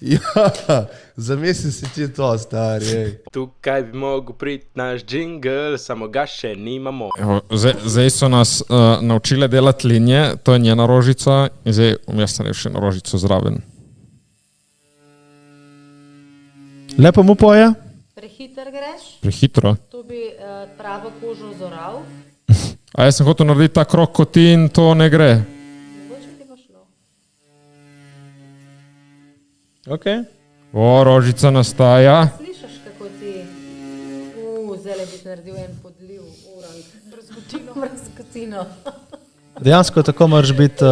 Ja, zamisli si ti to, stari, ej. Tukaj bi mogel priti naš džingl, samo ga še nimamo. Evo, zdaj so nas naučile delati linije, to je njena rožica in zdaj vmes sem še eno rožico zraven. Lepo mu poje. Prehiter greš, Prehitro. to bi pravo kožo zoral. A jaz sem hotel narediti ta krok kot ti in to ne gre. Mogoče ti bo šlo. Okay. O, rožica nastaja. Slišiš, kako ti zdaj bi naredil en podliv, orang, brazgotino. Dejansko tako moraš biti...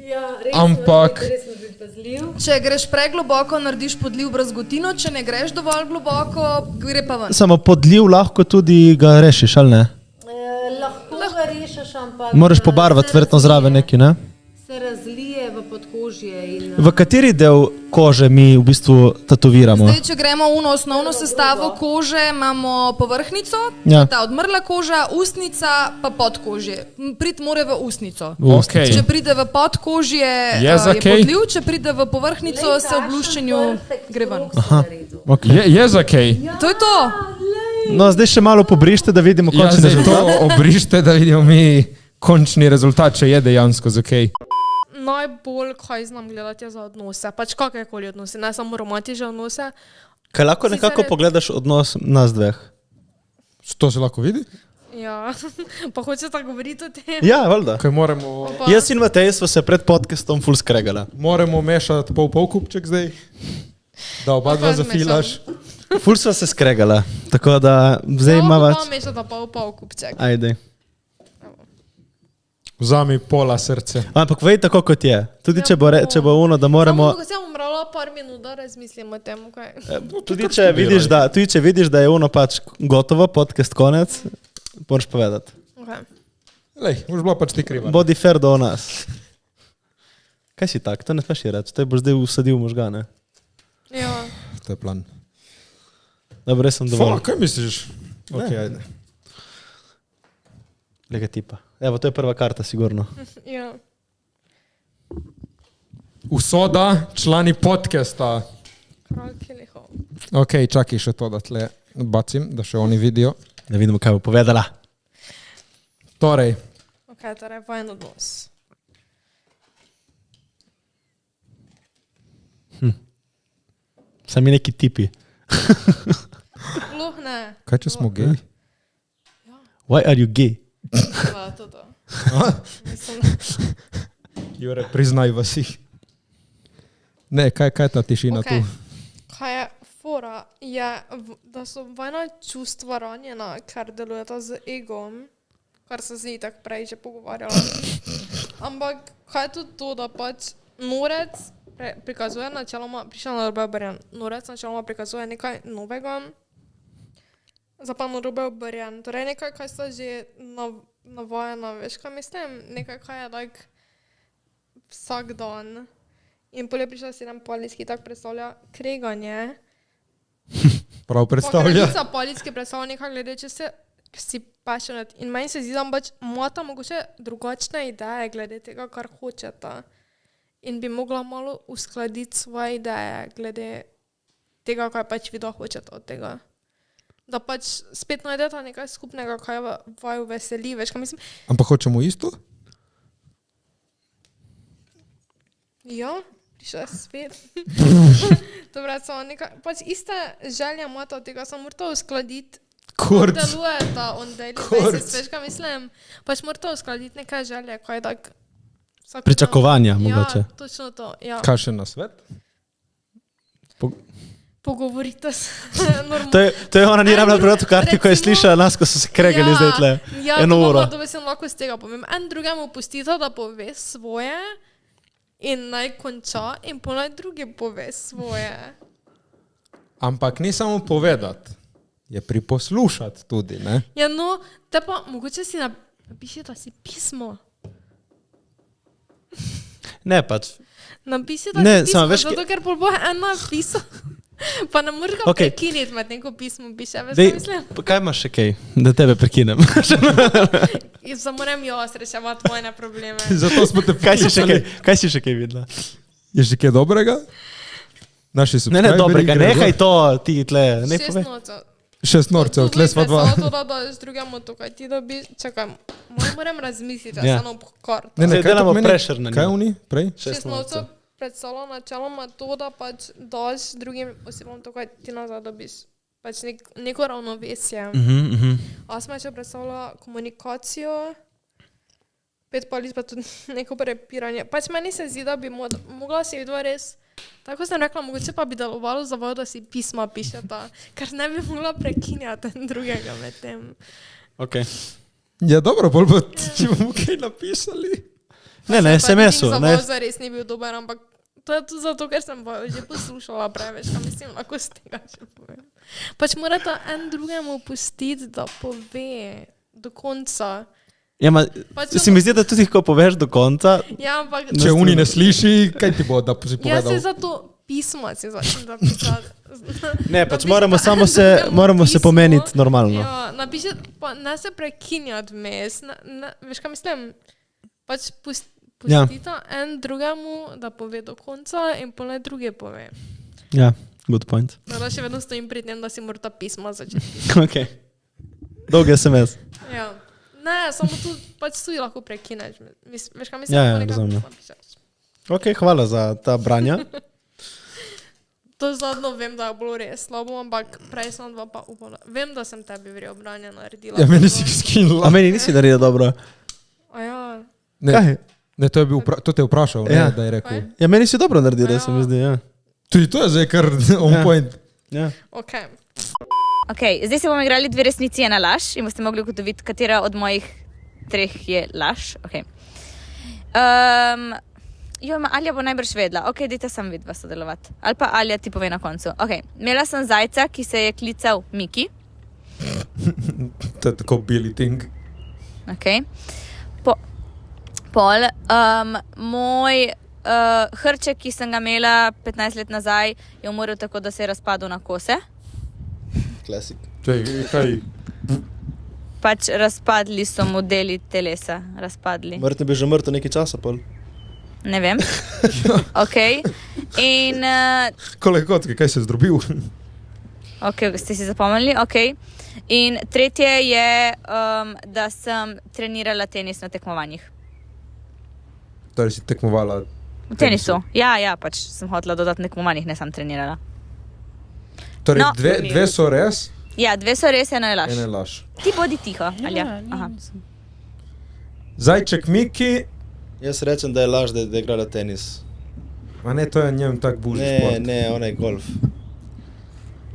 Ja, Ampak- res moraš biti pazljiv. Če greš pregloboko, narediš podliv brazgotino, če ne greš dovolj globoko, gre pa ven. Samo podliv lahko tudi ga rešiš, ali ne? Lahko ga rešiš, ampak... Moraš pobarvati verjetno zraven neki, ne? Se razlije v podkožje in... V kateri del kože mi v bistvu tatoviramo? Zdaj, če gremo v osnovno sestavo kože, imamo povrhnico, Ja. ta odmrla koža, ustnica pa podkožje. Prid mora v ustnico. Okay. Če pride v podkožje, Je je za kaj? podliv, če pride v povrhnico, se v bluščenju gre ven. Okay. Je za kaj? To je to. No, zdaj še malo pobrište, da vidimo Ja, končni zdaj to rezultat. obrište, da vidimo mi končni rezultat, če je dejansko za kaj. Najbolj, kaj znam gledati, je za odnose. Pač kakorkoli odnose, ne samo romantične odnose. Kaj lahko nekako pogledaš odnos nas dveh? To se lahko vidi? Ja, pa hoče tako govoriti o tem. Ja, valjda. Kaj moramo... Pa, Jaz in Matej smo se pred podcastom ful skregala. Moramo mešati pol kupček zdaj, da oba dva kaj zafilaš. Ful sva se skregala, tako da zdaj ima več... Pa mešata pol kupček. Ajde. Vzami pola srce. Ampak vej tako, kot je. Tudi če bo ono, da moramo... Samo, ko sem umrla par minut, da razmislim o tem, kaj. Tudi če vidiš, da je ono pač gotovo, podcast konec, moraš povedati. Okay. Lej, boš bila pač ti kriva. Bodi fair do nas. Kaj si tak? To ne smeš reči. To je boš zdaj usadil možgane. Ja. To je plan. Dobro, res sem Fola, dovolj. kaj misliš? Ok, ajde. Lega tipa. Evo, to je prva karta, sigurno. Ja. Usoda, člani podcasta. Kralj Kelihov. Ok, čakaj še to, da tle bacim, da še oni vidijo. Da vidimo, kaj bo povedala. Torej, Ok, torej vajen odnos. Sami neki tipi. Luh ne. kaj če smo gej? Why are you gay? Pa, to. Mislim, Jure, priznaj vasi. Ne, kaj je ta tišina okej. tu? Kaj je fora, je, da so vajna čustva ranjena, ker delujeta z egom, kar se zdi tako prej že pogovarjala. Ampak kaj je tudi to, da pač norec prikazuje načeloma, prišel na robe obrjen, norec načeloma prikazuje nekaj novega, za pa na robe obrjen, torej nekaj, kaj sta že navajena, veš kaj mislim, nekaj, kaj je tak vsak dan. In pol je prišla 7 palijski, tak predstavlja kreganje. Prav predstavlja. Kraljica palijski predstavlja nekaj glede, če si passionate. In meni se zdi, da pač imata mogoče drugačne ideje glede tega, kar hočeta. In bi mogla malo uskladiti svoje ideje glede tega, kaj pač vida hočeta od tega. Da pač spet najdeta nekaj skupnega, kaj vaju veseli, veš kaj mislim. Ampak hočemo isto? Ja, prišla je svet. Dobro, samo nekaj, pač iste želje imata od tega, samo morata uskladiti. Kurc. Delujeta on daily Kurc. basis, veš kaj mislim. Pač morata uskladiti nekaj želje, kaj tak... Pričakovanja, mogoče. Ja, točno to, ja. Kaj še na svet? Pogovorite se. To je ona ni rabila proti karti, ko je slišala nas, ko so se kregali zdaj tle. Ja, Eno uro. to bi se lahko z tega povem. En drugemu pustita, da pove svoje in naj konča in pol naj drugi pove svoje. Ampak ni samo povedati, je priposlušati tudi, ne? Ja, no, te pa mogoče si napišeta si pismo. Ne, pač. Napišeta Ne, si samo pismo, veš, zato ker pol bo en napisal. Pa ne moreš ga Okej. prekiniti med neko pismo, piše, veš, Dej, kaj mislim? kaj imaš še kaj, da tebe prekinem? Zdaj moram jaz reševati tvojne probleme. Zato smo te Kaj si še kaj videla? Je še kaj dobrega? Naši Ne, subscriberi dobrega, gredo. nehaj to, ti tle, ne 6 povej. nocev. 6 norcev, tle sva dva. To da z drugemu tukaj ti dobiš, čakaj, moram razmisliti, Ja. samo kort. Ne, Zdaj kaj to delamo pomeni? pressure na Kaj njih. oni? Prej? 6 nocev predstavlja načeloma to, da pač daš drugim osebam tukaj ti nazaj dobiš. Pač neko ravnovesje. Osma še predstavlja komunikacijo, 5 palic pa tudi neko prepiranje. Pač meni se zdi, da bi mogla si vidva res, tako sem rekla, mogoče pa bi delovalo za vodo, da si pisma pišeta, ker ne bi mogla prekinjati drugega med tem. Ok. Ja, dobro, bolj bo, če bomo kaj napisali. Ne, SMS-u. Za Ne, vodo zares ni bil dober, ampak to je tudi zato, ker sem vojo že poslušala preveč, kaj mislim, lahko z tega še povem. Pač morata en drugemu pustiti, da pove do konca. ja, ma, Pač se mi zdi, da tudi ko poveš do konca, Ja, ampak... Če uni ne sliši, kaj ti bo, da si Jaz povedal? se zato pismo si začnem napisati. ne, pač moramo se pomeniti normalno. Ja, napiši, pa ne se prekinjati vmes. Veš, kaj mislim? Pač pustita en drugemu, da pove do konca in pol naj druge pove. Ja, good point. Da še vedno stojim pri tem, da si morata pisma začeti. Ok. Dolg SMS. Ja. Ne, samo tu pač tudi lahko prekineš. Veš, kaj mislim? Ja, ja, Lahko nekaj razumem. pisma pišeš. Ok, hvala za ta branja. To zadnjo vem, da je bilo res slabo, ampak prej sem dva pa upala. Vem, da sem tebi vrjo branje naredila. Ja, meni si skinila. A meni nisi naredil dobro. A ja. Ne, Kaj? ne, to te je vprašal, ne, Ja. da je rekel. Kaj? Ja, meni si dobro naredil, da se mi zdi, ja. Tudi to je zdaj kar on Ja. point. Ja. Ok. Ok, zdaj se bomo igrali 2 resnici, 1 laž in boste mogli ugotoviti, katera od mojih 3 je laž. Okay. Alja bo najbrž vedela. Ok, dajte sam vidva sodelovati. Ali pa Alja ti pove na koncu. Ok, imela sem zajca, ki se je klical Miki. To je tako Billy Ting. Ok. Moj hrček, ki sem ga imela 15 let nazaj, je umrl tako, da se je razpadel na kose. Klasik. Kaj? Pač razpadli so mu deli telesa. Razpadli. Verjetno bi že mrtev nekaj časa, pol. Ne vem. Ok. In, Kolej kocke, kaj se je zdrobil? ok, ste si zapomnili? Ok. In tretje je, da sem trenirala tenis na tekmovanjih. Torej si tekmovala. V tenisu. Ja, pač sem hotela dodati tekmovanjih, ne sem trenirala. Torej No. dve so res, Ja, 2 so res, 1 je laž. ena je laž. Ti bodi tiho, Alja. Aha. Zajček Miki, Jaz rečem, da je laž, da je igrala tenis. a ne, to je njem tak buži Ne, sport. ne, ona je golf.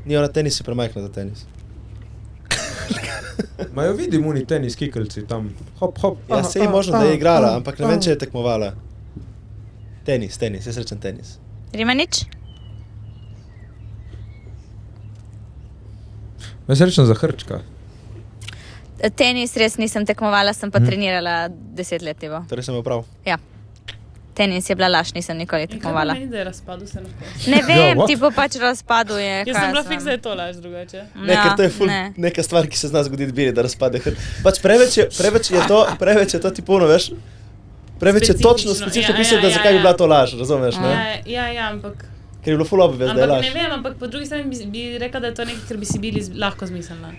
Ni ona tenis, je premajhna za tenis. Ma jo vidim oni tenis kikelci tam. Hop, hop. Ja, se je možno, da je igrala, ampak ne vem, če je tekmovala. Tenis, jaz rečem tenis. Rimanič? Jaz rečem za hrčka. Tenis res nisem tekmovala, sem pa trenirala 10 let. Tivo. Torej sem prav. Ja. Tenis je bila laž, nisem nikoli tekmovala. Meni, da je razpadel se lahko. Ne vem, what? ti bo pač razpadel je. Jaz sem bila fiks, da je to laž drugače. Ne, ker to je ful neka stvar, ki se zna zgoditi bili, da razpade hr. Pač preveč je to tipovno, veš? Preveč je točno specifično pisati, da zakaj bi bila to laž, razumeš, ne? Ja, ampak... Ker je bilo ful obvez, da je Ampak laž. ne vem, ampak po drugi strani bi rekla, da je to nekaj, kar bi si bili lahko zmislila.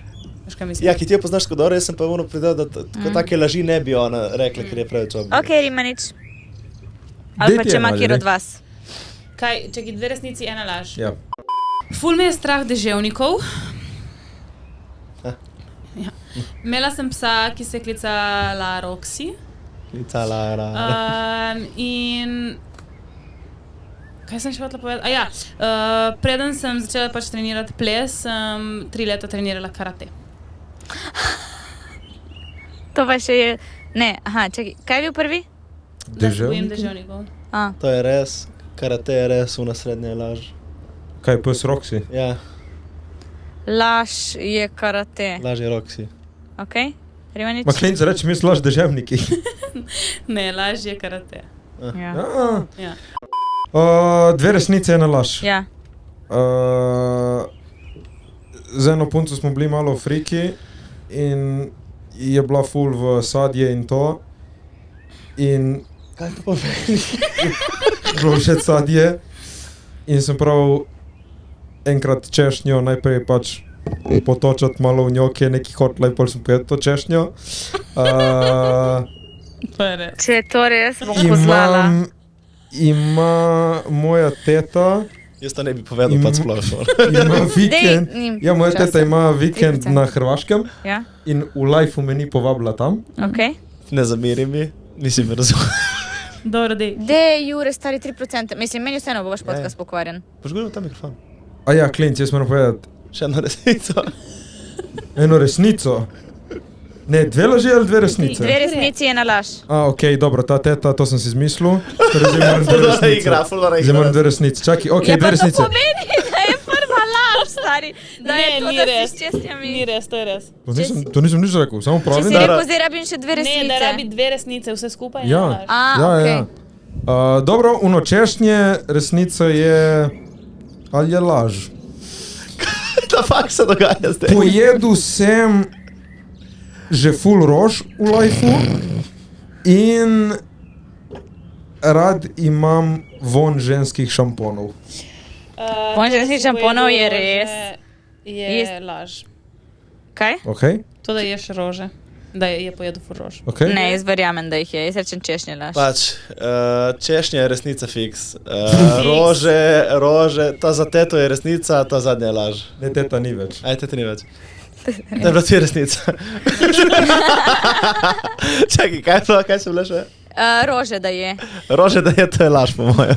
Veš, kaj mislim? Ja, ki ti jo poznaš tako dobro, jaz sem pa ono predal, da tako take laži ne bi ona rekla, ker je preveč obvez. Ok, Rimanič. Ali pa če ima kjer od vas. Kaj, čakaj, 2 resnici, 1 laž. Ja. Ful me je strah deževnikov. Ja. Imela sem psa, ki se je klicala Roxy. In... Kaj sem še hotela povedati? Preden sem začela pač trenirati ples, sem 3 leta trenirala karate. To pa še je... Ne, čakaj, kaj je bil prvi? Bojim deževnikov. To je res, karate je res, una srednja je laž. Kaj, pes Roxy? Ja, Laž je karate. laž je Roxy. Ok, Rimanič? Ma klinca reči, mi laž deževniki. Ne, laž je karate. Ja. Ja. 2 resnice, 1 laž. Ja. Z eno punco smo bili malo friki in je bila ful v sadje in to. In Kaj to pomeni? bilo všeč sadje in sem prav enkrat češnjo, najprej pač potočati malo v njo, ki je neki hotla in pol sem pojedel to češnjo. Če je to res, bom kozlala. Ima moja teta... Jaz to ne bi povedal, pa splošno. Ima vikend, Dej, moja teta ima vikend 3%. na Hrvaškem Ja, in v life me ni povabila tam. okej. Ne zameri mi, nisi me razumel. Dobro, dej. Dej, Jure, stari 3%. Mislim, meni vseeno bo vaš podcast pokvarjen. Požgorim ta mikrofon. A ja, klinc, jaz moram povedati Še eno resnico. eno resnico. Ne, 2 laži ali 2 resnice? 2 resnici, ena laž. Okej, dobro, ta teta, to sem si izmislil. Torej, zdaj moram 2 Fulvara resnice. igra, fulvara Zdaj moram igra. 2 resnice. Čakaj, okej, Ja, 2 pa to resnice. pomeni, da je prva laž, stari. Da je to, ni da res. si s čestnjami. Ni res, to je res. To nisem nič rekel, samo Če pravim. si rekel, zdaj rabim še 2 Ne, resnice. da rabi 2 resnice, vse skupaj. Ja. ena laž. Okej. Dobro, unočešnje resnica je... Ali je laž? Da fakt se dogaja zdaj. Pojedel sem že ful rož v lifeu in rad imam von ženskih šamponov. To, ženskih da si šamponov je pojedel res. rože, Je Jaz- laž. Kaj? Okay? To, da ješ rože. Da je pojedel ful rož. Okay? Ne, jaz verjamem, da jih je. Jaz rečem češnje laž. Pač, češnja je resnica fiks. Rože, ta za teto je resnica, ta zadnja je laž. Ne, teta ni več. Aj, teta ni več. To je bila ti resnica. Čakaj, kaj se bila še? Rože, da je. Rože, da je, to je laž, po mojem.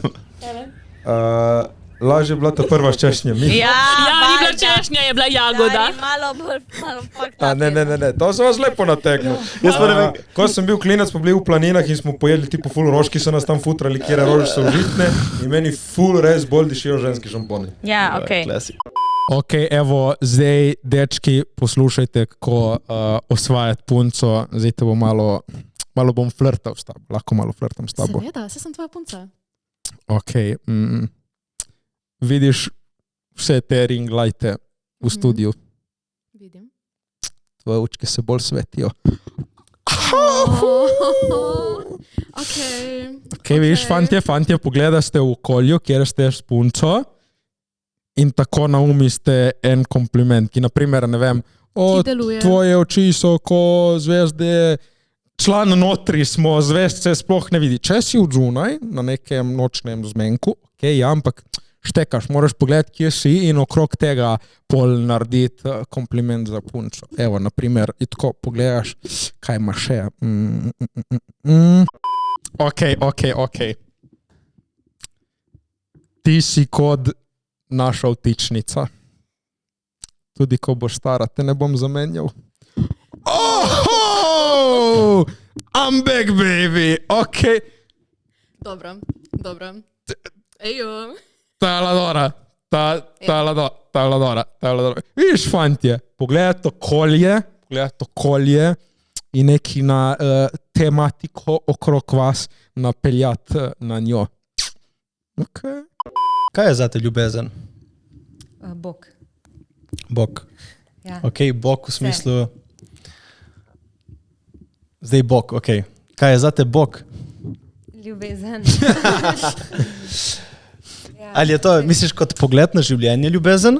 Laž je bila ta prva s češnjami. Ja, ni bila češnja, je bila jagoda. Stari, malo bolj fucked A, up. ne, to sem vas lepo nategnil. Ko sem bil klinac, smo bili v planinah in smo pojedli tipo ful rož, ki so nas tam futrali, kjer rože so užitne in meni ful res bolj dišijo ženski šamponi. Ja, okej. Klasik. Ok, evo, zdaj, dečki, poslušajte, kako osvajati punco. Zdaj te bo malo bom flirtal s tabo, lahko malo flirtam s tabo. Seveda, saj sem tvoja punca. Ok, vidiš vse te ring lighte v studiu, Vidim. tvoje očke se bolj svetijo. Ok, vidiš, fantje, pogledaj ste v okolju, kjer ste s punco in tako na umi ste en kompliment, ki naprimer, ne vem, Ki deluje. tvoje oči so ko zvezde, član notri smo, zvezd se sploh ne vidi. Če si odzunaj na nekem nočnem zmenku, ok, ja, ampak štekaš, moraš pogledati, kje si in okrog tega pol narediti kompliment za punco. Evo, naprimer, in tako pogledaš, kaj ima še. Ok. Ti si kot naša vtičnica. Tudi ko boš stara, te ne bom zamenjal. Oh, I'm back, baby. Ok. Dobro. Ejo. Ta ladora. Vidiš, fantje, pogledaj to kolje in neki na tematiko okrog vas napeljati na njo. Ok. Kaj je zate ljubezen? Bog. Bog. Ja. Ok, Bog v smislu... Zdaj Bog, ok. Kaj je zate Bog? Ljubezen. Ali je to, misliš, kot pogled na življenje ljubezen?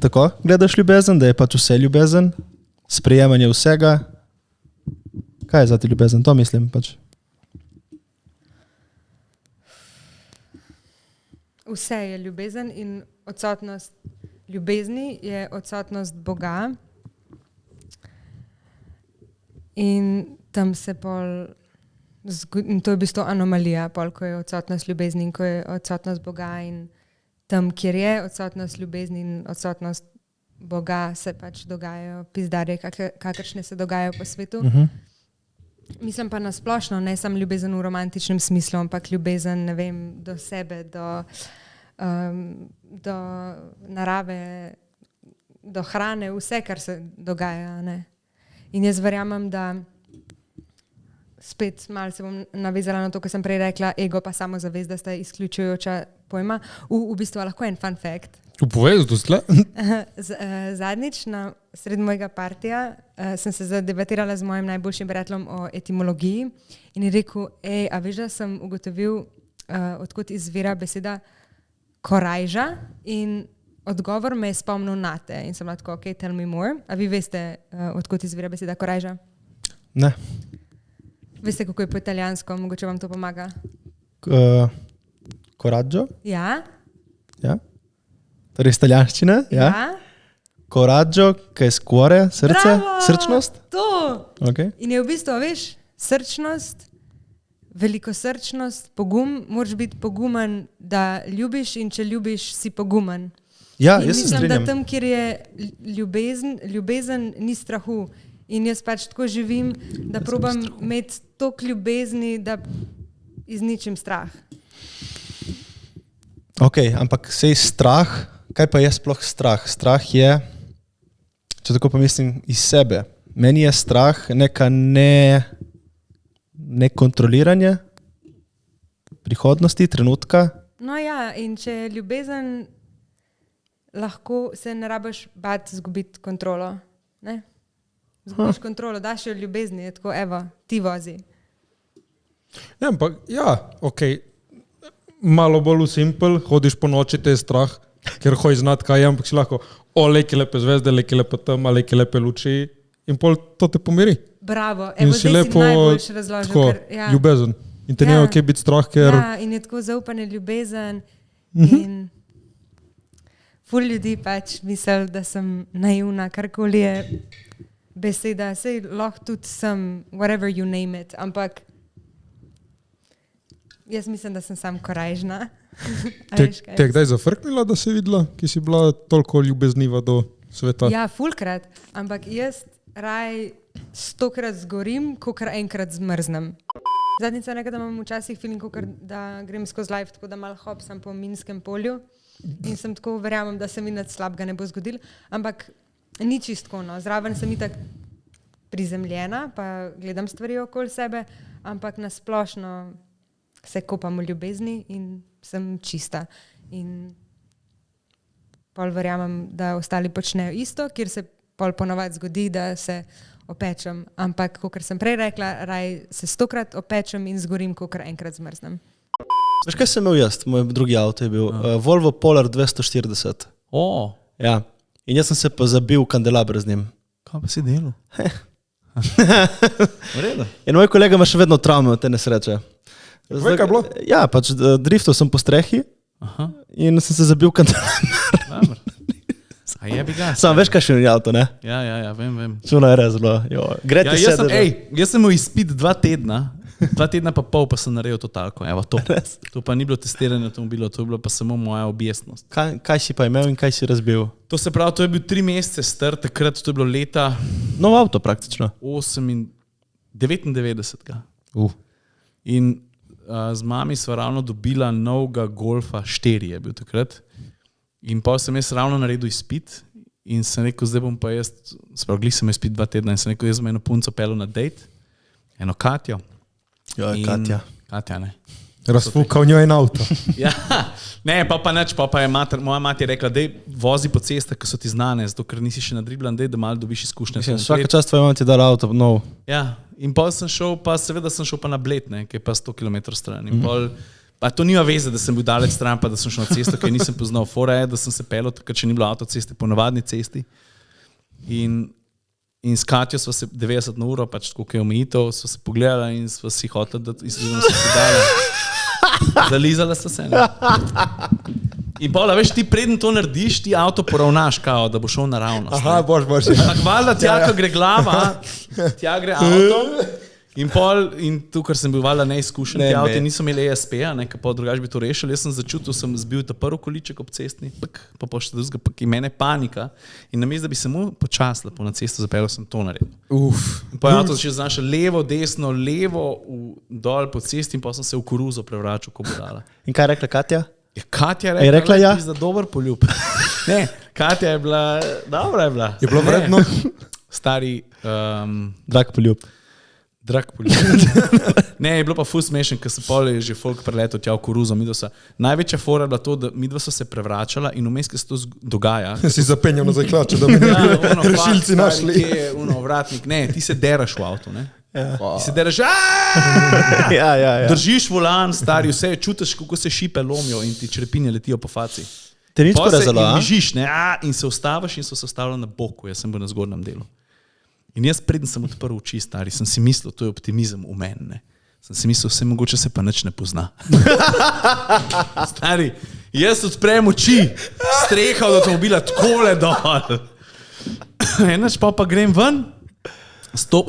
Tako gledaš ljubezen, da je pač vse ljubezen? Sprejemanje vsega? Kaj je zate ljubezen? To mislim pač. Vse je ljubezen in odsotnost ljubezni je odsotnost Boga. In tam se pol, in to je v bistvu anomalija, pol, ko je odsotnost ljubezni in ko je odsotnost Boga in tam, kjer je odsotnost ljubezni in odsotnost Boga, se pač dogajajo pizdarje, kakršne se dogajajo po svetu. Mislim pa nasplošno, ne samo ljubezen v romantičnem smislu, ampak ljubezen, ne vem, do sebe, do narave, do hrane, vse, kar se dogaja. Ne? In jaz verjamem, da spet malo se bom navezala na to, kar sem prej rekla, ego pa samozavest, da sta izključujoča pojma. V bistvu lahko en fun fact. Povej, zdaj. Zadnjič na sred mojega partija sem se zadebatirala z mojim najboljšim prijateljem o etimologiji in je rekel, a veš, da sem ugotovil, odkot izvira beseda korajža in odgovor me je spomnil nate in sem bila tako, ok, tell me more. A vi veste, odkot izvira beseda korajža? Ne. Veste, kako je po italijansko, mogoče vam to pomaga? Coraggio? Ja? Ja. Torej iz italijanščine? Ja. Coraggio, kaj je skore, srce, Bravo! srčnost? To! Okay. In je v bistvu, veš, srčnost, velikosrčnost, pogum, moraš biti pogumen, da ljubiš in če ljubiš, si pogumen. Ja, in jaz se mislim, strinjam. da tam, kjer je ljubezen ni strahu. In jaz pač tako živim, da probam imeti toliko ljubezni, da izničim strah. Ok, ampak sej strah, kaj pa je sploh strah? Strah je, če tako pomislim, iz sebe. Meni je strah neka nekontroliranje prihodnosti, trenutka. No ja, in če je ljubezen, lahko se ne rabiš bati izgubiti kontrolo. Ne? Zgubiš kontrolo, daš jo ljubezni, je tako, evo, ti vozi. Ne, ampak, ja, ok, malo bolj simpel, hodiš po noči, te je strah, ker hoji znati, kaj je, ampak si lahko, leke lepe zvezde, leke lepe tema, leke lepe luči in pol to te pomiri. Bravo, In evo, si zdaj lepo, si najboljš razložil. tako, Ker, ljubezen. In te ne ok biti strah, ker... Ja, in je tako zaupanje ljubezen in ful ljudi pač misli, da sem naivna, karkoli je beseda, sej lahko tudi sem, whatever you name it, ampak jaz mislim, da sem sam korajžna. Te je kdaj zafrknila, da si videla, ki si bila toliko ljubezniva do sveta? Ja, fulkrat, ampak jaz raj 100krat zgorim, kakor enkrat zmrznem. Zadnjica nekaj, da imam včasih feeling, da grem skozi life, tako da malo hopsam po minskem polju in sem tako verjamem, da se mi nič slabega ne bo zgodilo, ampak ni čistko, no. Zraven sem itak prizemljena, pa gledam stvari okoli sebe, ampak na splošno se kopam v ljubezni in sem čista. In pol verjamem, da ostali počnejo isto, kjer se pol ponovadi zgodi, da se opečem, ampak, kakor sem prej rekla, raj se 100krat opečem in zgorim, kakor enkrat zmrznem. Veš, kaj sem imel jaz? Moj drugi avto je bil Volvo Polar 240. Ja. In jaz sem se pa zabil v kandelabre z njim. Kaj pa si delal? In moj kolega ima še vedno travme od te nesreče. Veš, kaj je bilo? Ja, pač driftal sem po strehi in sem se zabil v kandelabre. A je bi ga? Sam veš, kaj še ni avto, ne? Ja, vem. Čuno je res bilo. Grete jaz sem imel izpit 2 tedna. 2 tedna pa pol pa sem naredil totalko. Evo, to. To pa ni bilo testiranje avtomobilov, to je bilo pa samo moja objestnost. Kaj si pa imel in kaj si razbil? To se pravi, to je bil 3 mesece star, takrat to je bilo leta... Nov avto praktično. 99. In z mami sva ravno dobila novega Golfa 4 je bil takrat. In pa sem jaz ravno naredil izpit in sem rekel, zdaj bom pa jaz, spravili sem izpit 2 tedna in sem rekel, jaz sem eno punco pelil na dejt, eno Katjo. Ja, Katja. Katja, ne. Razfukal njo en avto. Ja, ne, pa nič, pa je moja mati rekla, dej vozi po cestah, ki so ti znane, zato ker nisi še nadriblan, dej, da malo dobiš izkušnje. Vsaka čast tvoja mati je dala avto nov. Ja, in pa sem šel, pa seveda sem šel pa na Bled, ne, ki je pa 100 km stran. In pol, pa to nima veze, da sem bil daleč stran, pa da sem šel na cesto, ker nisem poznal. Fora je, da sem se pelil, takrat še ni bilo avtoceste, po navadni cesti. In s Katjo sva se 90 na uro, pač tako je omejitev, sva se pogledala in sva si hotela, da smo se podala. Zalizala sva se. Ne? In pola, veš, ti preden to narediš, ti avto poravnaš, kao, da bo šel naravnost. Aha, boš. Ampak valjda tja, ko gre glava, tja gre avto. In tukaj sem bil valjda neizkušen, ti avti niso imeli ESP-a, pa drugače bi to rešili. Jaz sem začutil, sem zbil ta prvi količek ob cestni, pa še drugega, in mene panika. In namesto, da bi se mu počasila po na cesto zapeljal, sem to naredil. In pa je avto začel znašati levo, desno, levo, dol po cesti in pa sem se v koruzo prevračal, ko bo dala. In kaj je rekla Katja? Katja je rekla ja? Za dober poljub. Ne, Katja je bila, dobra je bila. Je bilo vredno? Stari... Drag poljub. Drag poljub. Ne, je bilo pa ful smešen, ker se pol je že folk preletel tja v koruzo. Največja fora je bila to, da midva so se prevračala in vmes, ker se to dogaja. Si zapenjal nazaj klače, da bi rešilci našli. Vratnik. Ne, ti se deraš v avtu, ne? Ti se deraš, Ja. Držiš volan, stari, vse čutiš, kako se šipe lomijo in ti črepinje letijo po faci. Te nič Pol se porazalo, a? Ležiš, ne, in se ustaviš in so se ustavili na boku, jaz sem bil na zgornjem delu. In jaz preden sem odprl oči, stari, sem si mislil, to je optimizem v meni, ne. Sem si mislil, vse mogoče se pa nič ne pozna. Stari, jaz odprem oči, streha od avtomobila takole dol. Enač pa grem ven,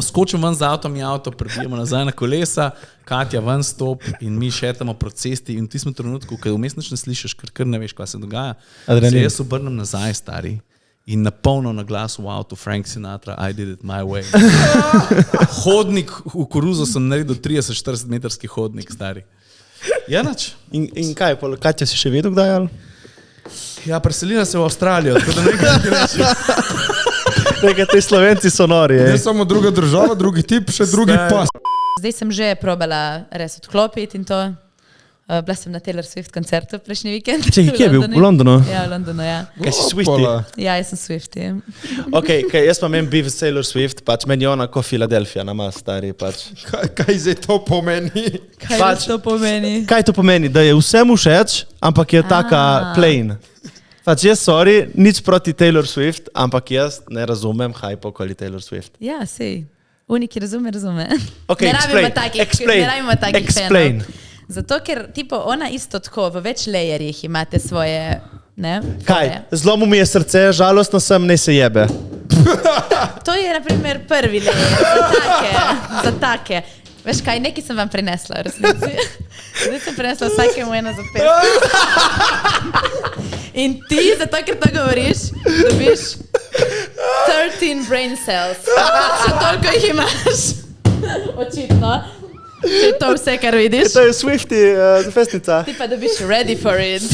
skočim ven z avtom in avto, prebijemo nazaj na kolesa, Katja ven stop in mi šetamo po cesti in v tistem trenutku, ko vmes nič ne slišiš, ker ne veš, kaj se dogaja, se jaz obrnem nazaj, stari, in napolno na glas v avtu Frank Sinatra, I did it my way. Hodnik v koruzo sem naredil 30-40 metrski hodnik, stari. Ja, nač. In kaj, Katja si še vedel kdaj, ali? Ja, preselila se v Avstralijo, tako da nekaj ti reči. Nekaj, te Slovenci so nori, Ne samo druga država, drugi tip, še drugi pas. Zdaj sem že probala res odklopiti in to. Bila sem na Taylor Swift koncertu prejšnji vikend. Čekaj, kje je bil? V Londonu? Ja, v Londonu, ja. Kaj si Swiftie? Ja, jaz sem Swiftie. Ok, jaz pa imam beef s Taylor Swift, pač meni je ona ko Philadelphia, nama stari, pač. Kaj zdaj to pomeni? Kaj to pomeni? Kaj to pomeni? Da je vsem všeč, ampak je taka plain. Pač jaz, sorry, nič proti Taylor Swift, ampak jaz ne razumem hype okoli Taylor Swift. Ja, sej. Uniki razume. Ok, explain. Zato, ker tipo ona isto tako, v več lajerjih imate svoje, ne? Kaj? Zlomil mi je srce, žalostno sem, ne se jebe. To je, na primer, prvi lajer, za take. Veš kaj, nekaj sem vam prinesla, v resnici. Zdaj sem prinesla vsakemu eno za 5. In ti, zato ker to govoriš, dobiš 13 brain cells. Še toliko jih imaš. Očitno. Če je to vse, kar vidiš. To je Swiftie, festica. Ti pa dobiš ready for it.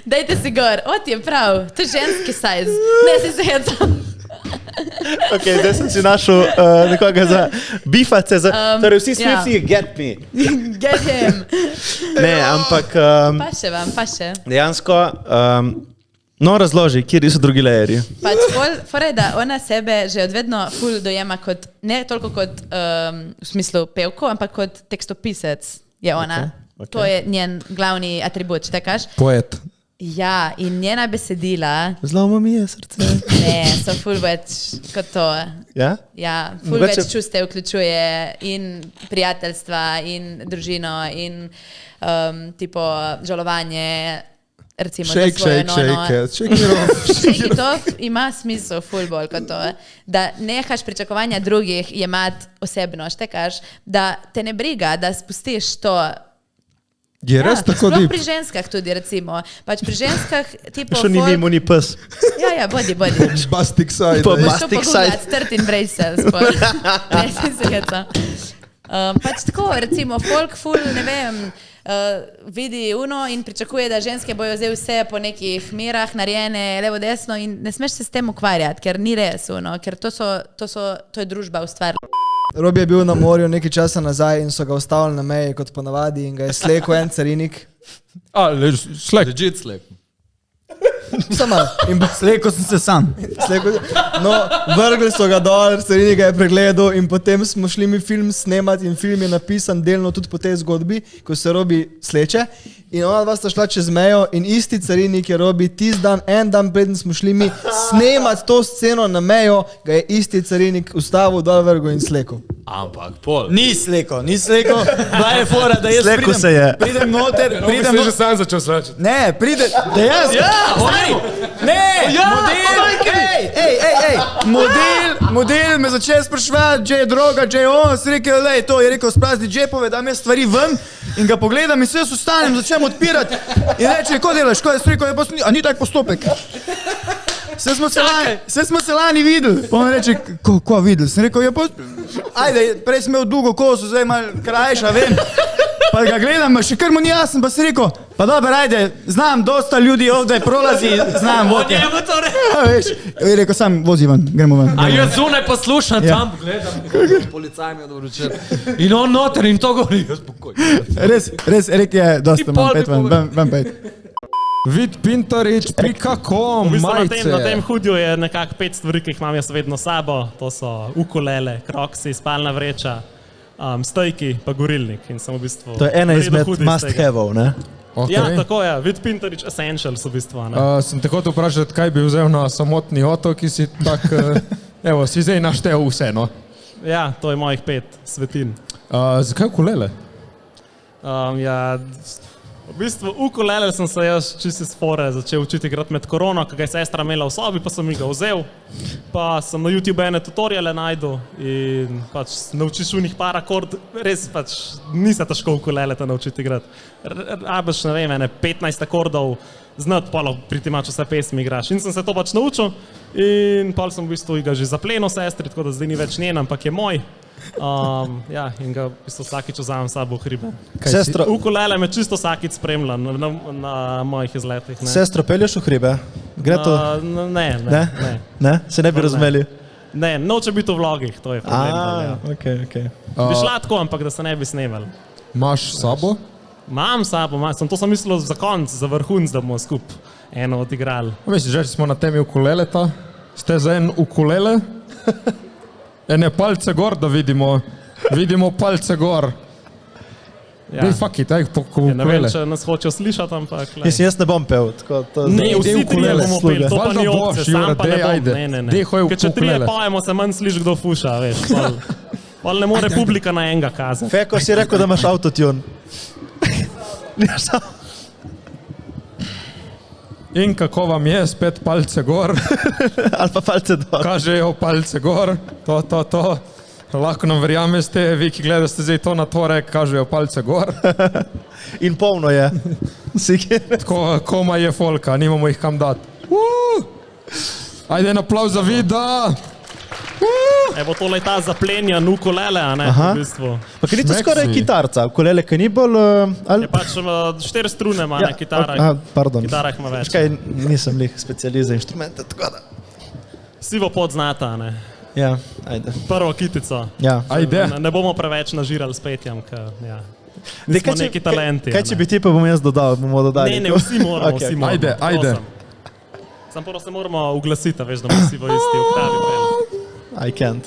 Dajte si gor. O, ti je prav. To je ženski size. Ne, si se hecam. Ok, zdaj sem si našel nekoga za biface. Torej vsi Swiftie, get me. Get him. Ne, ampak... Paše vam, paše. Dejansko... No, razloži, kje so drugi lejeri. Pač fora je, da ona sebe že odvedno ful dojema kot, ne toliko kot v smislu pevko, ampak kot tekstopisec je ona. Okay. To je njen glavni atribut, če tekaš. Poet. Ja, in njena besedila... Zloma mi je srce. Ne, so ful več kot to. Ja? Ja, ful več čustev vključuje in prijateljstva, in družino, in tipo žalovanje, recimo, shake it off ima smisel ful bolj kot to, da nehaš pričakovanja drugih jemati osebno, štekaš, da te ne briga, da spustiš to. Je res tako deep? Pri ženskah tudi, recimo. Pač pri ženskah tipo Šo ni mimo, ni pes. Ja, bodi. Bastic side. Bastic side. 13 brain cells. Ne, si se heca. Pač tako, recimo, folk ful, ne vem, vidi uno in pričakuje, da ženske bojo zdaj vse po nekih merah narejene levo desno in ne smeš se s tem ukvarjati, ker ni res uno, ker to je družba ustvarila. Robi je bil na morju nekaj časa nazaj in so ga ustavili na meji kot ponavadi in ga je slekel en carinik. Legit slek. Sama. Slekel sem se sam. No, vrgli so ga dol, carinik ga je pregledal in potem smo šli mi film snemati in film je napisan delno tudi po tej zgodbi, ko se Robi sleče. In ona dva sta šla čez mejo in isti carinik je Robi tisti dan, en dan preden smo šli mi snemati to sceno na mejo, ga je isti carinik ustavil dol vrgo in slekel. Ampak, pol. Ni slekel. Bila je fora, da jaz pridem noter. Si že sam začel slečeti. Ne, da jaz. Model me začel spraševati, če je droga, če je on, si rekel, lej, to je rekel, sprazni džepove, da me stvari ven in ga pogledam in se jaz ustanem, začnem odpirati in reče, ko delaš, ko je rekel, a ni tak postopek. Vse smo se lani videli. Pa on reče, ko videli? Sem rekel, ajde, prej sem imel dolgo koso, zdaj malo krajša, vem. Pa ga gledam, še kar mu ni jasen, pa si rekel, pa dober, ajde, znam, dosta ljudi ovdje prolazi, znam, vodje. On je to rekel. Veš, je rekel, sam vozi ven, gremo ven. A jaz zunaj poslušam, tam gledam, policaj mi je dobro včer. In on noter in to govori, jaz pokoj. Res, rekel je, dosta imam, pet ven, pet. Vidpintorič.com, majice. Na tem hudju je nekako 5 stvari, ki jih imam jaz vedno sabo. To so ukulele, kroksi, spalna vreča, stojki pa gorilnik. In sem v bistvu to je ena izmed must-have-ov, ne? Okay. Ja, tako je, Vid Pinterič Essentials v bistvu. Sem te hotel vprašati, kaj bi vzel na samotni otok, ki si tak, evo, si zdaj naštel vse, no? Ja, to je mojih 5 svetin. Zakaj ukulele? Ja, v bistvu ukulele sem se jaz čisto iz fore začel učiti igrati med korono, ko ga je sestra imela v sobi, pa sem mi ga vzel. Pa sem na YouTube ene tutoriale najdel in pač naučiš v njih par akord, res pač ni se težko ukulele te naučiti igrati. Rabiš, ne vem, ene 15 akordov znati, pa priti mač vse pesmi igraš. In sem se to pač naučil in pa sem v bistvu ga že zaplenil sestri, tako da zdaj ni več njen, ampak je moj. Ja, in ga v bistvu vsakič vzamem sabo v hribe. Ukulele me čisto vsakič spremlja na mojih izletih. Ne. Sestro, pelješ v hribe? Gre to? Ne? Se ne bi razumeli? Ne, noče biti v vlogih, to je problem. Okay. Bi šla tako, ampak da se ne bi snemali. Imaš sabo? Imam sabo, to sem mislil za konc, za vrhunc, da bomo skup eno odigrali. Mislim, že smo na temi ukuleleta. Ste za en ukulele? Ene palce gor, da vidimo. Vidimo palce gor. Ja. Fuck it, po ukulele. Ne vem, če nas hočejo slišati, ampak... Mislim, jaz ne bom pel. Ne, vsi trije bomo pel, to pa ni opcija, sam pa ne bom. Ne. Ker če trije pojemo, se manj sliš, kdo fuša, veš. Pol ne more publika na enega kazati. Feko si rekel, da imaš autotune. In kako vam je, spet palce gor? Ali pa palce dol. Kažejo palce gor, to. Lahko nam verjameste, vi, ki gledate zdaj to na torek, kažejo palce gor. In polno je. Tako, koma je folka, nimamo jih kam dati. Ajde, en aplauz za vida! Evo, tole je ta zaplenjan ukulele, a ne, v bistvu. Pa kaj ni to skoraj kitarca? Ukulele, kaj ni bolj... Je pač 4 strune ima, ne, kitara. Pardon. Kitara jih ima več. Kaj, nisem lih specializ za inštrumente, tako da... Sivo pot znata, ne. Ja, ajde. Prvo kitico. Ja. Ajde. Ne bomo preveč nažirali s petjem, ker, ja. Smo neki talenti. Kaj če bi ti pa bom jaz dodal, bomo dodali? Ne, vsi moramo. Ajde. Sam prvo se moramo uglasiti, veš, da bomo vsi v isti oktavi peli. I can't.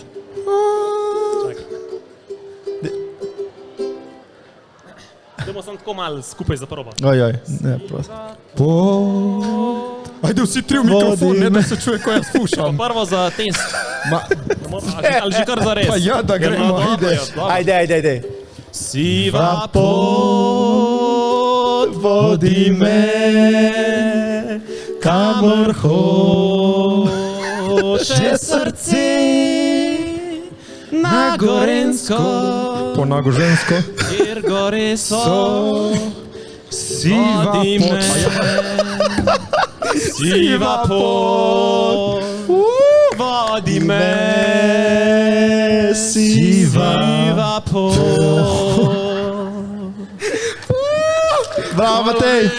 Dajmo sem tako malo skupaj zaprobati. Ojoj, ne, prosim. Ajde, vsi tri v mikrofon, ne da se čuje, ko jaz fušam. Prvo za test. Ali že kar za res? Pa ja, da gremo, Ajde. Siva pot vodi me, kamor hoče srce, na Gorensko, po Nagožensko, kjer gore so, vodi me, siva pot, vodi me, siva pot. Bravo, Matej!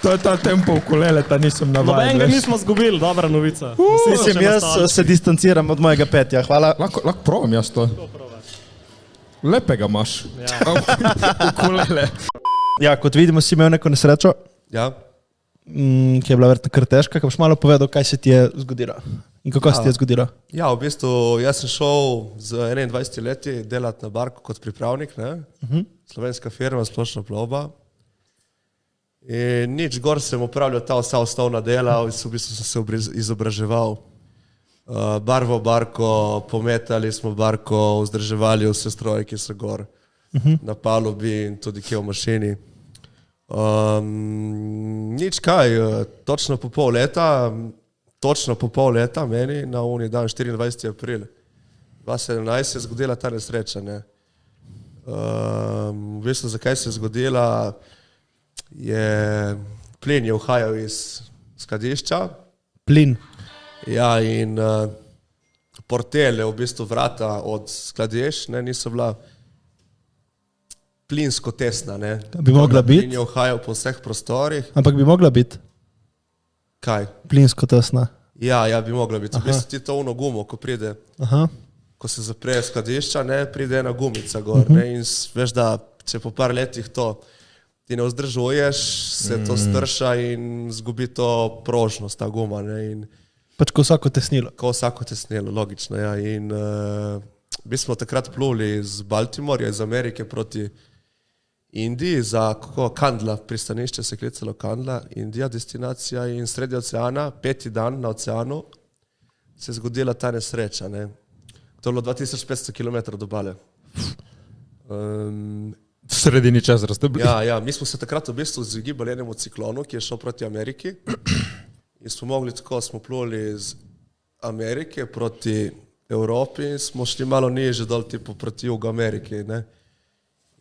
To je ta tempo ukuleleta, nisem navajen. Nobenega nismo zgubili, dobra novica. Mislim, jaz se distanciram od mojega petja, hvala. Lahko probam jaz to. Lepega imaš. Ukulele. Ja, kot vidimo, si imel neko nesrečo. Ja. Ki je bila verjetno kar težka. Kaj boš malo povedal, kaj se ti je zgodilo? In kako se ti je zgodilo? Ja, v bistvu jaz sem šel z 21 leti delati na barku kot pripravnik, ne? Slovenska firma, splošna plovba. In nič gor sem upravljal ta vsa osnovna dela, v bistvu sem se izobraževal. Barvo barko, pometali smo barko, vzdrževali vse stroje, ki so gor na palubi in tudi kje v mašini. Nič kaj, točno po pol leta meni na uni dan 24. april 2017 se je zgodila ta nesreča. Ne. V bistvu zakaj se je zgodila, plin je uhajal iz skladišča. Plin? Ja, in portele, v bistvu vrata od skladišč, niso bila plinsko tesna. Ne. Bi mogla biti? Plin je uhajal po vseh prostorih. Ampak bi mogla biti? Kaj? Plinsko tesna. Ja, bi mogla biti. V bistvu ti to uno gumo, ko pride, ko se zapre skladišča, pride ena gumica gor. In veš, da če po par letih to ti ne vzdržuješ, se to strša in zgubi to prožnost, ta guma. Pač ko vsako tesnilo. Ko vsako tesnilo, logično, ja. In mi smo takrat pluli iz Baltimorja, iz Amerike proti Indiji za Kandla, pristanišče se klicalo Kandla, Indija, destinacija in sredi oceana, 5. dan na oceanu, se je zgodila ta nesreča. Ne. To je bilo 2500 km do obale. V sredini čezera ste bili. Ja, mi smo se takrat v bistvu izogibali enemu ciklonu, ki je šel proti Ameriki in smo mogli tako, smo pluli iz Amerike proti Evropi in smo šli malo niže dol, tipo proti jugu Amerike, ne.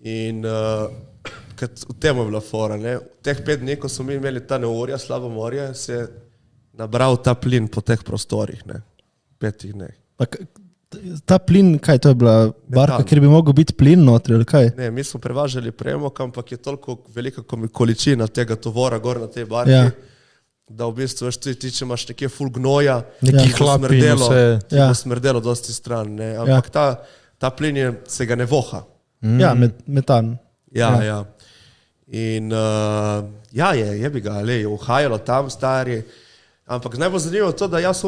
In v tem je bila fora, ne. V teh 5 dni, ko smo mi imeli ta neurja, slabo morje, se je nabral ta plin po teh prostorih, ne. 5 dneh. Ta plin, kaj to je bila barka, kjer bi mogel biti plin notri, ali kaj? Ne, mi smo prevažali premog, ampak je toliko velika količina tega tovora gor na tej barki, da v bistvu, veš, ti če imaš nekje ful gnoja, neki hlapi in vse. Ti bo smrdelo dosti stran, ne, ampak ta plin se ga ne voha. Ja, metan. Ja. In je bi ga, je uhajalo tam stari, ampak najbolj zanimivo to, da jaz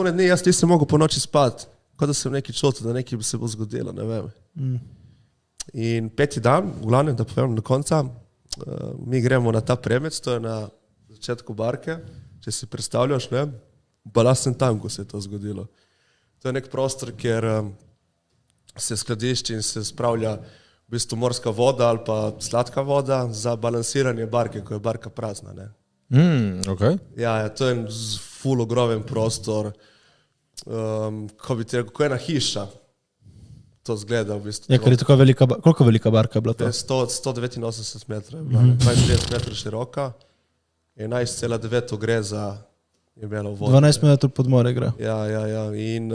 nisem mogel po noči spati. Kot da sem nekaj čutil, da nekaj bi se bo zgodilo, ne vem. In 5. dan, v glavnem, da povem na konca, mi gremo na ta premec, to je na začetku barke, če si predstavljaš, ne, v balastnem tanku se je to zgodilo. To je nek prostor, kjer se skladišči in se spravlja v bistvu morska voda ali pa sladka voda za balansiranje barke, ko je barka prazna, ne. Okay. Ja, to je en ful ogromen prostor, ko je ena hiša, to zgleda v bistvu. Ja, ker je tako velika, koliko velika barka je bila to? 189 metrov, 22 metrov široka, 11,9 gre za je imelo vodo. 12 metrov pod more gre. Ja, in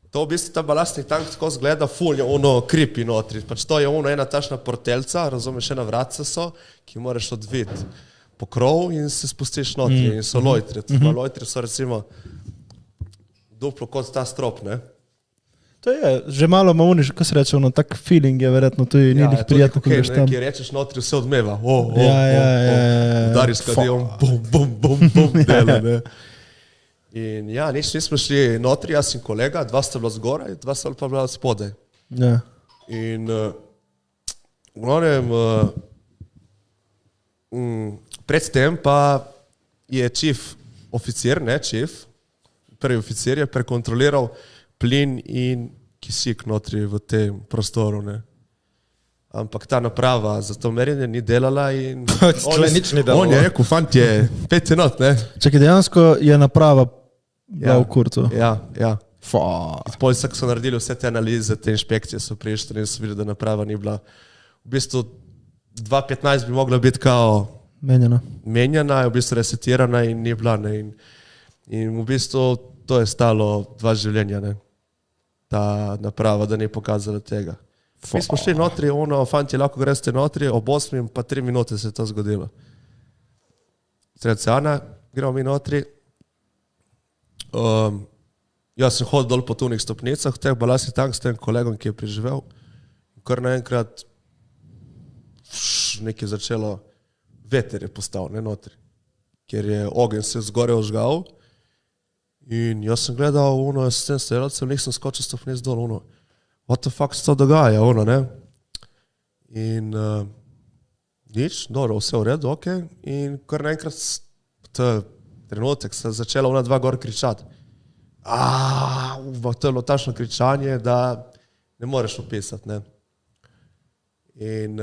to v bistvu ta balastni tank tako zgleda ful, je ono kripi notri, pač to je ono ena tašna portelca, razumeš, ena vratca so, ki moraš odviti pokrov in se spustiš notri in so lojtri, lojtri so recimo duplo kot ta strop, ne? To je, že malo mauniš, ko se reče, ono, tak feeling je verjetno, to je njih prijetno, ko greš tam. Ki rečeš notri, vse odmeva, Ja. udariš kadijon, bum, dela, ne? In ja, nismo šli notri, jaz in kolega, 2 sta bila zgoraj, 2 sta pa bila spodaj. Ja. In v glavnem, predtem pa je prvi oficir je prekontroliral plin in kisik notri v tem prostoru, ne. Ampak ta naprava za to merjenje ni delala in nič ni delalo. On je rekel, fantje, 5 not, ne. Čakaj, dejansko je naprava bila v kurcu. Ja. Potem so naredili vse te analize, te inšpekcije so prišli in so videli, da naprava ni bila. V bistvu 2015 bi mogla biti kao menjena, je v bistvu resetirana in ni bila, ne. In v bistvu to je stalo 2 življenja, ne. Ta naprava, da ni pokazala tega. Mi smo šli notri, fantje, lahko greste notri, ob 8 pa 3 minute se je to zgodilo. Sred oceana, gremo mi notri. Jaz sem hodil dol po tunih stopnicah, v teh balastnih tank s tem kolegom, ki je preživel. Kar naenkrat nekaj začelo, veter je postal, ne notri. Ker je ogenj se zgore ožgal. In jaz sem gledal, s tem streljacem, nisem skočil stopnic dol, what the fuck se to dogaja, ne. In nič, dobro, vse v redu, ok. In kar naenkrat trenutek se je začela 2 gor kričati. To je bilo tašno kričanje, da ne moreš opisati, ne. In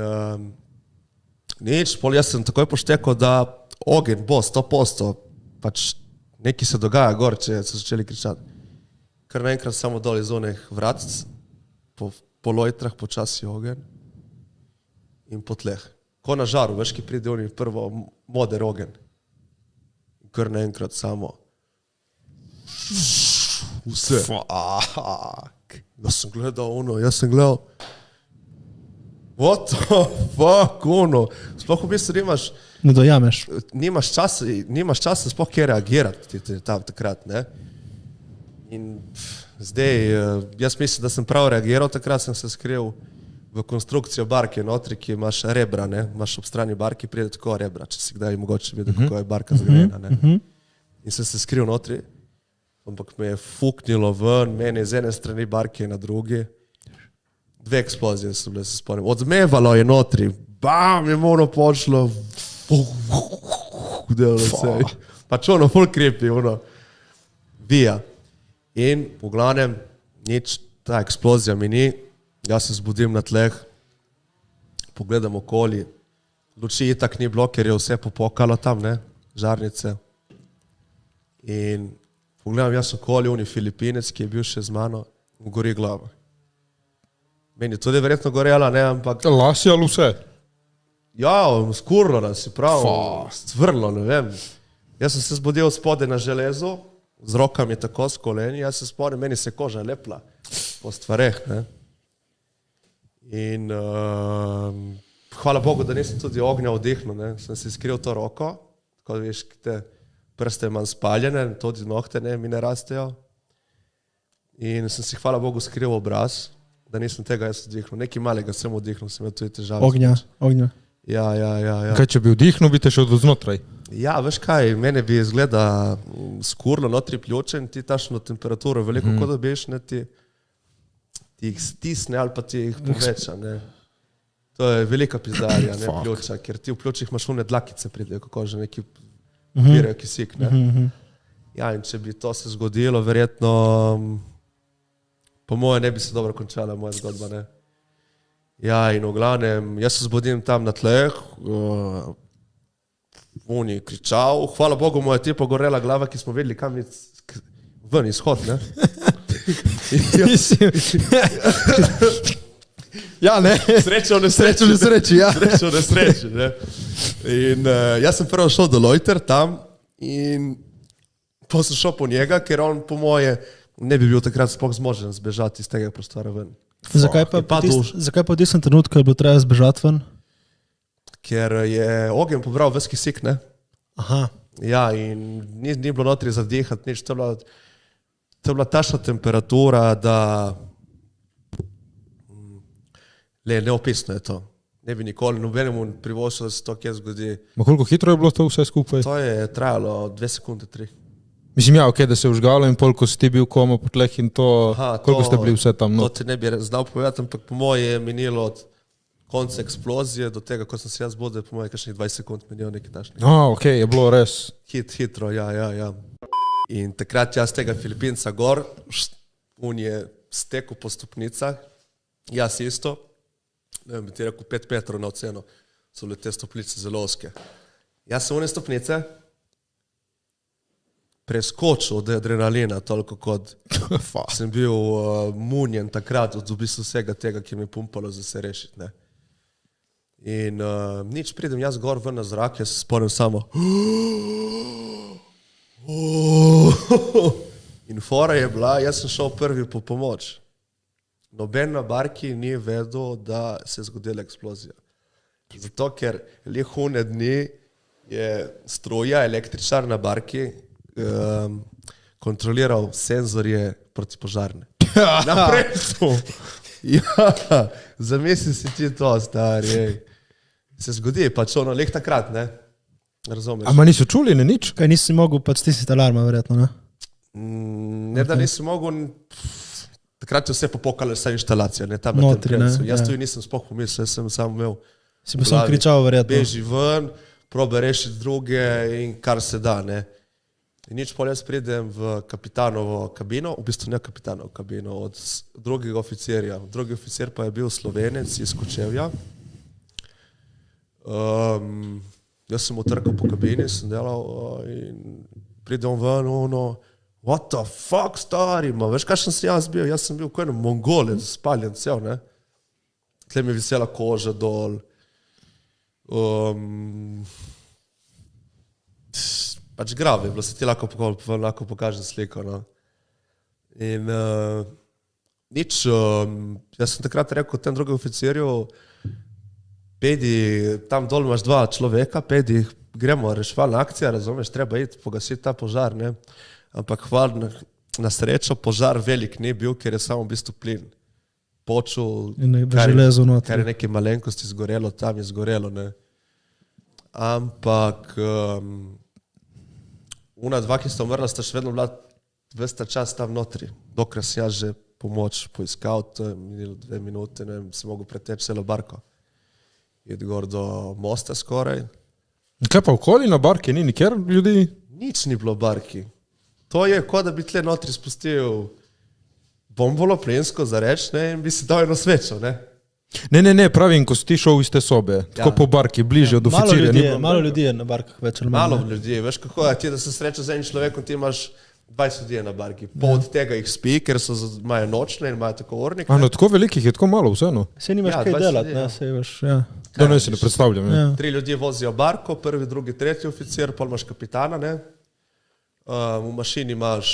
nič, pol jaz sem takoj poštekal, da ogenj bo 100%, pač nekaj se dogaja gor, če so začeli kričati. Kar naenkrat samo dol iz onih vratc, po lojtrah počasi ogenj in po tleh. Ko na žaru, veš, ki pride oni prvo moder ogenj. Kar naenkrat samo vse. Jaz sem gledal, what the fuck, sploh v bistvu nimaš, ne dojameš. Nimaš časa sploh kje reagirati tam takrat, ne. In zdaj, jaz mislim, da sem prav reagiral, takrat sem se skril v konstrukcijo barke notri, ki imaš rebra, ne, imaš ob strani barki, pride tako rebra, če si kdaj mogoče videl, kako je barka zgrajena, ne. In sem se skril notri, ampak me je fuknilo ven, meni z ene strani barke na drugi. 2 eksplozije so bile, se spomnim. Odmevalo je notri, bam, je ono počelo, delalo se. Pač ono, full creepy, ono, vija. In v glavnem, nič, ta eksplozija mi ni, jaz se zbudim na tleh, pogledam okoli, luči itak ni bilo, ker je vse popokalo tam, ne, žarnice. In pogledam jaz okoli, oni Filipinec, ki je bil še z mano, gori glava. Meni tudi verjetno gorela, ne, ampak... Las je ali vse? Ja, skurlo nas je prav, stvrlo, ne vem. Jaz sem se zbudil spode na železu, z rokami tako s koleni, jaz se spomnim, meni se koža lepla po stvareh, ne. In hvala Bogu, da nisem tudi ognja vdihnil, ne. Sem si skril to roko, tako veš, te prste imam spaljene, tudi nohte, ne, mi ne rastejo. In sem si hvala Bogu skril obraz, da nisem tega jaz vdihnil. Nekaj malega sem vdihnil, sem imel tudi težave. Ognja. Ja. Kaj, če bi vdihnil, bi te šel do znotraj? Ja, veš kaj, mene bi izgleda skurlo notri pljuče in ti tašno temperaturo veliko kot dobiš, ne, ti jih stisne ali pa ti jih poveča, ne. To je velika pizdarja, ne, pljuča, ker ti v pljučih imaš one dlakice pridejo, kako že neki birajo kisik, ne. Ja, in če bi to se zgodilo, verjetno, po moje ne bi se dobro končala moja zgodba, ne. Ja, in v glavnem, jaz se zbudim tam na tleh, oni kričal, hvala Bogu, mu je ti pogorela glava, ki smo vedeli, kam ven izhod, ne. Ja, ne. Srečo v nesreči, ja. Srečo v nesreči, ne. In jaz sem prvo šel do Lojter tam in potem sem šel po njega, ker on po moje ne bi bil takrat sploh zmožen zbežati iz tega prostora ven. Zakaj pa v tistem trenutku je bilo treba zbežati ven? Ker je ogenj pobral ves kisik, ne. Aha. Ja, in ni bilo notri zadihati, nič, to je bila tašna temperatura, da neopisno je to. Ne bi nikoli nobenemu privoščil, da se to kje zgodi. Ma koliko hitro je bilo to vse skupaj? To je trajalo 2 sekunde, 3. Mislim, ja, da se je užgalo in ko si ti bil koma po tleh in to, koliko ste bili vse tam? To ti ne bi znal povedati, ampak po moje je minilo od konca eksplozije do tega, ko sem se jaz budil, po moje kakšnih 20 sekund minilo nekaj tašnega. Ok, je bilo res. Hitro, ja. In takrat jaz tega Filipinca gor, on je stekel po stopnicah, jaz isto, ne vem, bi ti rekel 5 metrov na oceno, so bile te stopnice zelo ozke. Jaz sem one stopnice preskočil od adrenalina, toliko kot sem bil munjen takrat od v bistvu vsega tega, ki mi je pumpalo za se rešiti, ne. In nič, pridem jaz gor ven na zrak, jaz se spomnim samo in fora je bila, jaz sem šel prvi po pomoč. Noben na barki ni vedel, da se je zgodila eksplozija. Zato, ker lihune dni je struja, električar na barki kontroliral senzorje protipožarne. Naprej to. Ja, zamisli si ti to, stari. Se zgodi, pač ono, leh takrat, ne? Razumeš? Ama niso čuli, ne nič? Kaj nisi mogel pač stisniti alarma, verjetno, ne? Ne, da nisi mogel, takrat je vse popokala vsa inštalacija, ne, tam notri, ne? Jaz tu nisem sploh pomislil, jaz sem samo imel si pa samo kričal, verjetno. Beži ven, probe rešiti druge in kar se da, ne. In nič pol jaz pridem v kapitanovo kabino, v bistvu ne kapitanovo kabino, od drugega oficirja. Drugi oficir pa je bil Slovenec iz Kočevja. Jaz sem utrkal po kabini, sem delal in pridem ven, what the fuck, stari, ma, veš, kakšen sem jaz bil? Jaz sem bil kot en Mongolec, spaljen cel, ne. Tle mi je visela koža dol. Pač grav je bilo, se ti lahko pokažem sliko, no. In nič, jaz sem takrat rekel tem drugem oficirju, pedi, tam dol imaš 2 človeka, pedi, gremo, reševalna akcija, razumeš, treba iti pogasiti ta požar, ne. Ampak hvala na srečo, požar velik ni bil, ker je samo v bistvu plin počul, kar je nekaj malenkosti zgorelo, tam je zgorelo, ne. Ampak ona 2, ki sta umrla, sta še vedno bila ves ta čas tam notri, dokler sem jaz že pomoč poiskal, to je minilo 2 minute, ne vem, si mogel preteči celo barko. Iti gor do mosta skoraj. Kaj pa okoli na barki, ni nikjer ljudi? Nič ni bilo barki. To je, kot da bi tle notri spustil bombolo plensko za reč, ne, in bi si dal eno svečo, ne. Ne, pravim, ko si ti šel iz te sobe, tako po barki, bliže od oficirja. Malo ljudi je na barkah več ali malo ljudi, veš kako je, ti da se sreča z enim človekom, ti imaš 20 ljudi na barki, pol od tega jih spi, ker imajo nočne in imajo tako urnik. No, tako velikih je tako malo vseeno. Se nimaš kaj delati, ne, se imaš, ja. Da ne si ne predstavljam. 3 ljudje vozijo barko, prvi, drugi, tretji oficir, pol imaš kapitana, ne. V mašini imaš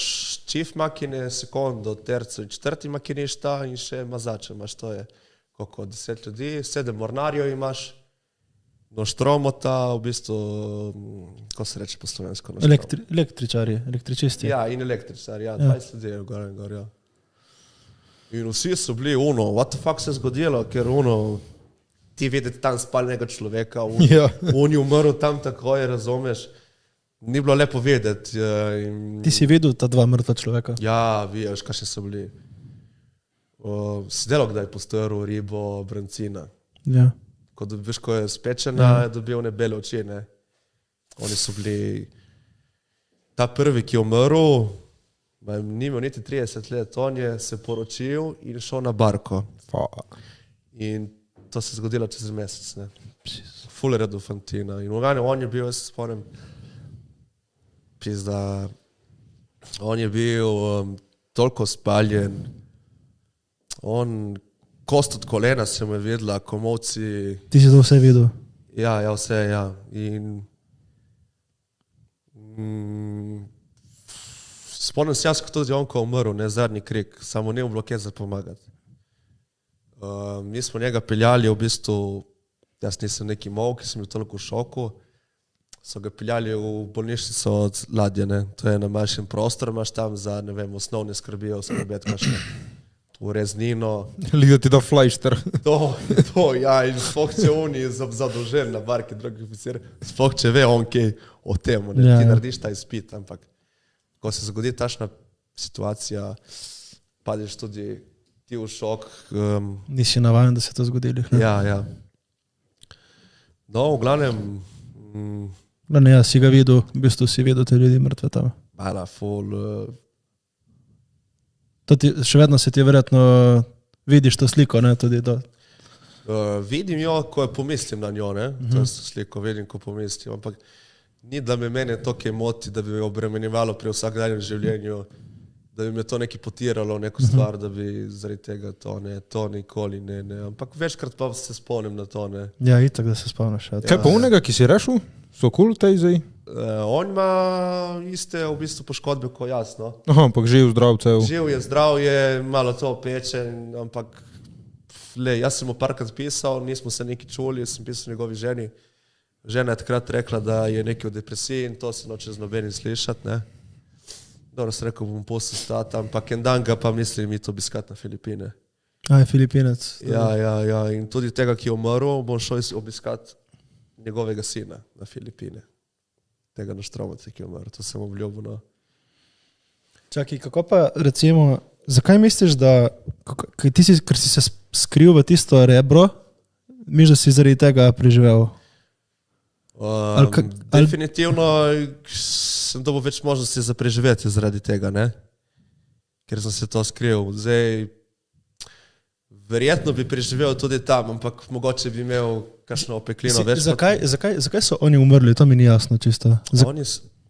chief makine, sekondo, terco in 4. makinista in še mazače imaš, to je koliko, 10 ljudi, 7 mornarjev imaš, noštromota, v bistvu, ko se reče po slovensko noštromota? Električari, električisti. Ja, in električari, 20 ljudi je gor in gor, ja. In vsi so bili what the fuck se je zgodilo, ker ti videti tam spalnega človeka, on je umrl tam takoj, razumeš, ni bilo lepo vedeti. Ti si videl ta 2 mrtva človeka? Ja, veš, kakšni so bili. Si delal kdaj postrl ribo, brancina. Ja. Veš, ko je spečena, je dobil one bele oči, ne. Oni so bili, ta prvi, ki je umrl, ni imel niti 30 let, on je se poročil in šel na barko. In to se je zgodilo čez mesec, ne. Ful redu fantina. In on je bil, jaz se spomnim, pizda, on je bil toliko spaljen, on kost od kolena se mu je videla, komovci. Ti si to vse videl? Ja, vse, ja. In spomnim se jaz, tudi on, ko je umrl, ne, zadnji krik, samo ne bilo kje za pomagati. Mi smo njega peljali, v bistvu, jaz nisem neki mol, ki sem bil toliko v šoku, so ga peljali v bolnišnico od ladje, ne. To je na manjšem prostoru, imaš tam za, ne vem, osnovne skrbijo, skrbeti kakšne ureznino. Liga ti da flajšter. To, ja, in sploh če on je zadolžen na barki, drugi oficir, sploh če ve on kaj o tem, ne, ti narediš ta izpit, ampak ko se zgodi tašna situacija, padeš tudi ti v šok. Nisi navajen, da se to zgodili. Ja. No, v glavnem, ja, si ga videl, v bistvu si videl te ljudi mrtve tam. Bala, ful. Še vedno se ti verjetno vidiš to sliko, ne, tudi to. Vidim jo, ko pomislim na njo, ne, to sliko vidim, ko pomislim, ampak ni, da me mene toliko moti, da bi me obremenjevalo pri vsakdanjem življenju, da bi me to nekaj potiralo, neko stvar, da bi zaradi tega to nikoli ne, ampak večkrat pa se spomnim na to, ne. Ja, itak, da se spomniš. Kaj pa unega, ki si rešil? So cool tej zdaj? On ima iste v bistvu poškodbe kot jaz, no. Aha, ampak živ, zdrav, cel. Živ je, zdrav je, malo to pečen, ampak jaz sem mu parkrat pisal, nismo se neki čuli, sem pisal njegovi ženi. Žena je takrat rekla, da je nekaj v depresiji in to se noče z nobenim slišati, ne. Dobro sem rekel, bom posel stati, ampak en dan ga pa mislim iti obiskati na Filipine. Je Filipinec. Ja, in tudi tega, ki je umrl, bom šel obiskati njegovega sina na Filipine. Tega Noštromota, ki je umrl, to sem obljubil, no. Čakaj, kako pa recimo, zakaj misliš, da, ker si se skril v tisto rebro, misliš, da si zaradi tega preživel? Definitivno sem dobil več možnosti za preživetje zaradi tega, ne? Ker sem se to skril. Zdaj, verjetno bi preživel tudi tam, ampak mogoče bi imel kakšno opeklino več. Zakaj so oni umrli? To mi ni jasno čisto.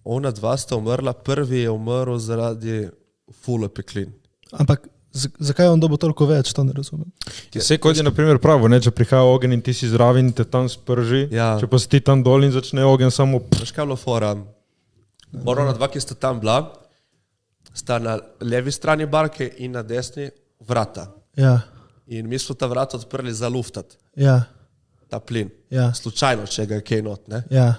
Ona 2 sta umrla, prvi je umrl zaradi ful opeklin. Ampak zakaj on dobil toliko več, to ne razumem. Vse kot je na primer pravo, ne, če prihaja ogen in ti si zraven in te tam sprži, če pa si ti tam dol in začne ogen samo... Veš kaj bilo fora? Ona 2, ki sta tam bila, sta na levi strani barke in na desni vrata. Ja. In mi smo ta vrata odprli za luftat. Ja. Ta plin. Ja. Slučajno, če ga je kaj not, ne? Ja.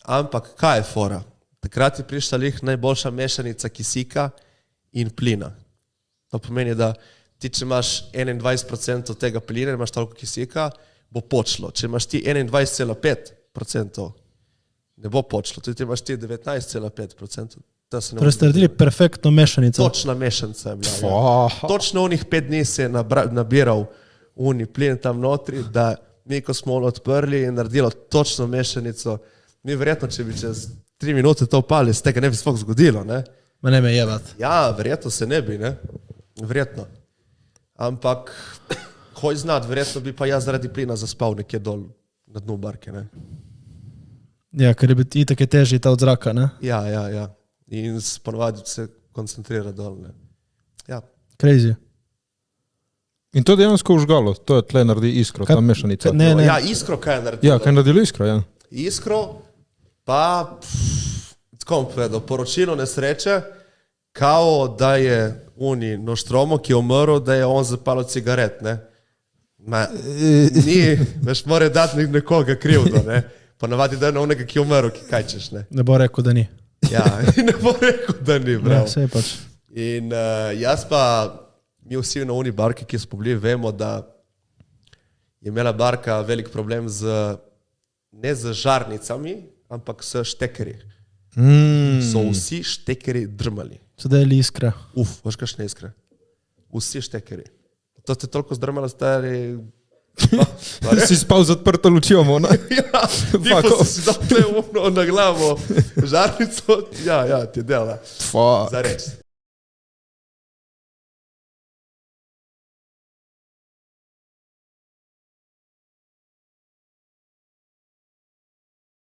Ampak kaj je fora? Takrat je prišla lih najboljša mešanica kisika in plina. To pomeni, da ti, če imaš 21% tega plina, imaš toliko kisika, bo počlo. Če imaš ti 21,5%, ne bo počlo. Tudi imaš ti 19,5%, Torej ste naredili perfektno mešanico. Točna mešanca je bila. Ja. Točno onih 5 dni se je nabiral uni plin tam notri, da mi, ko smo odprli in naredili točno mešanico, mi verjetno, če bi čez 3 minute to upali, se tega ne bi sploh zgodilo. Ne? Ma ne me jebat. Ja, verjetno se ne bi, ne? Verjetno. Ampak, hoj znat, verjetno bi pa jaz zaradi plina zaspal nekje dol na dnu barke. Ne? Ja, ker je biti itak je težji ta od zraka, ne? Ja. In ponovadi se koncentrira dol. Ne? Ja. Crazy. In to je dejansko užgalo, to je tle naredi iskro, ta mešanica. Ne. Ja, iskro kaj je naredilo? Ja, kaj je naredilo iskro, ja. Iskro, pa, tako bom povedal, poročilo nesreče, kao da je Uni Nostromo, ki je umrl, da je on zapalil cigaret, ne. Ni, veš, mora dati nekoga krivdo, ne. Ponavadi da je onega, ki je umrl, ki kaj češ, ne. Ne bo rekel, da ni. Ja, ne bo rekel, da ni, bravo. Ja, sej pač. In jaz pa, mi vsi na Uni barki, ki smo bili, vemo, da je imela barka velik problem ne z žarnicami, ampak s štekerji. So vsi štekeri drmali. Sedaj je iskra. Veš kakšne iskre? Vsi štekeri. To ste toliko zdrmali, stari... Si spal z odprto lučjo, ne? Ja, ti pa si dal te na glavo žarnico, ja, ti dela. Za reč.